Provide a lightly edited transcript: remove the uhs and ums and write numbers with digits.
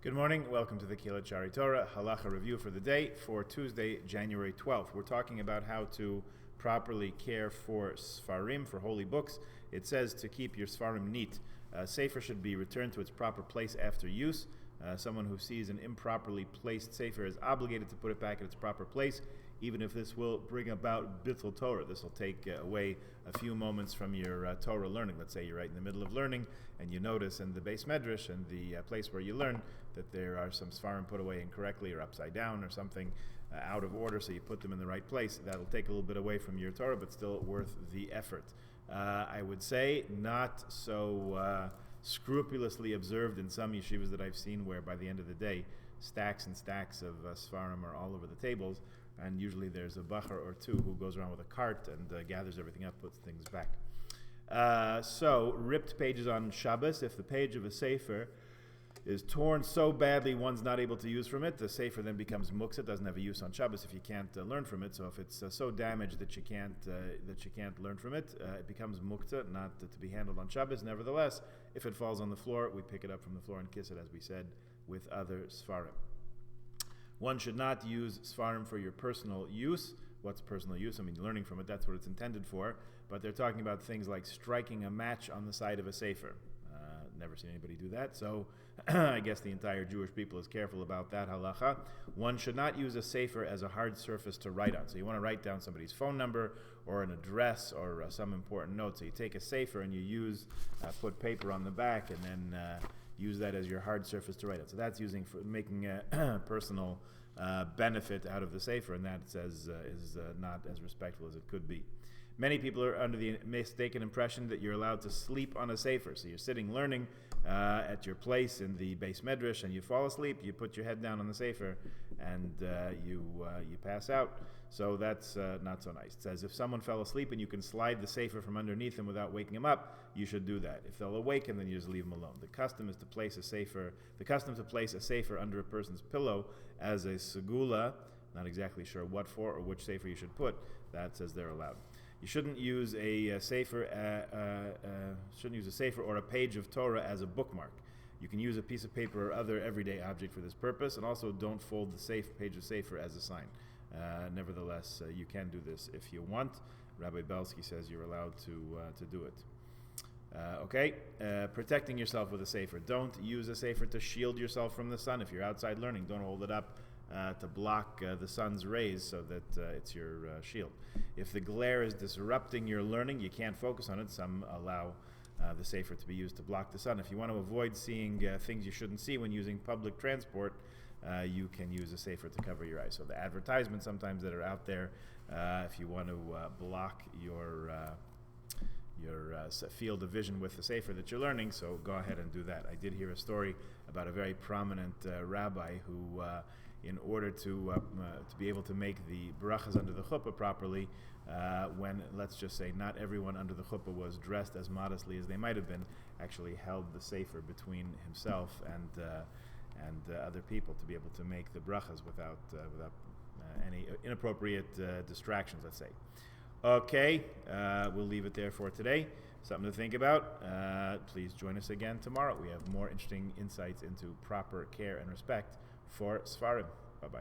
Good morning. Welcome to the Kilat Shari Torah Halacha review for the day for Tuesday, January 12th. We're talking about how to properly care for Sfarim, for holy books. It says to keep your Sfarim neat. Sefer should be returned to its proper place after use. Someone who sees an improperly placed Sefer is obligated to put it back in its proper place, even if this will bring about Bittul Torah. This will take away a few moments from your Torah learning. Let's say you're right in the middle of learning and you notice in the base medrash and the place where you learn that there are some Sfarim put away incorrectly or upside down or something out of order, so you put them in the right place. That'll take a little bit away from your Torah, but still worth the effort. I would say not so scrupulously observed in some yeshivas that I've seen, where by the end of the day, stacks and stacks of Sfarim are all over the tables, and usually there's a bachar or two who goes around with a cart and gathers everything up, puts things back. So, ripped pages on Shabbos. If the page of a sefer is torn so badly one's not able to use from it, the sefer then becomes muktzah. It doesn't have a use on Shabbos if you can't learn from it. So if it's so damaged that you can't learn from it, it becomes muktzah, not to be handled on Shabbos. Nevertheless, if it falls on the floor, we pick it up from the floor and kiss it, as we said, with other Sfarim. One should not use Sfarim for your personal use. What's personal use? I mean, learning from it, that's what it's intended for. But they're talking about things like striking a match on the side of a sefer. Never seen anybody do that, so I guess the entire Jewish people is careful about that halacha. One should not use a sefer as a hard surface to write on. So you want to write down somebody's phone number or an address or some important note. So you take a sefer and you put paper on the back and then use that as your hard surface to write on. So that's making a personal benefit out of the sefer, and that is not as respectful as it could be. Many people are under the mistaken impression that you're allowed to sleep on a sefer. So you're sitting learning at your place in the base medrash, and you fall asleep. You put your head down on the sefer, and you pass out. So that's not so nice. It says if someone fell asleep and you can slide the sefer from underneath him without waking him up, you should do that. If they'll awaken, then you just leave them alone. The custom to place a sefer under a person's pillow as a segula. Not exactly sure what for or which sefer you should put. That says they're allowed. You shouldn't use a sefer or a page of Torah as a bookmark. You can use a piece of paper or other everyday object for this purpose, and also don't fold the page of sefer as a sign. Nevertheless, you can do this if you want. Rabbi Belsky says you're allowed to do it. Protecting yourself with a sefer. Don't use a sefer to shield yourself from the sun. If you're outside learning, don't hold it up to block the sun's rays so that it's your shield. If the glare is disrupting your learning, you can't focus on it. Some allow the sefer to be used to block the sun. If you want to avoid seeing things you shouldn't see when using public transport, you can use a sefer to cover your eyes. So the advertisements sometimes that are out there, if you want to block your field of vision with the sefer that you're learning, so go ahead and do that. I did hear a story about a very prominent rabbi who, in order to be able to make the brachas under the chuppah properly, when, let's just say, not everyone under the chuppah was dressed as modestly as they might have been, actually held the sefer between himself and other people to be able to make the brachas without any inappropriate distractions, let's say. Okay, we'll leave it there for today. Something to think about. Please join us again tomorrow. We have more interesting insights into proper care and respect for Sfarim. Bye-bye.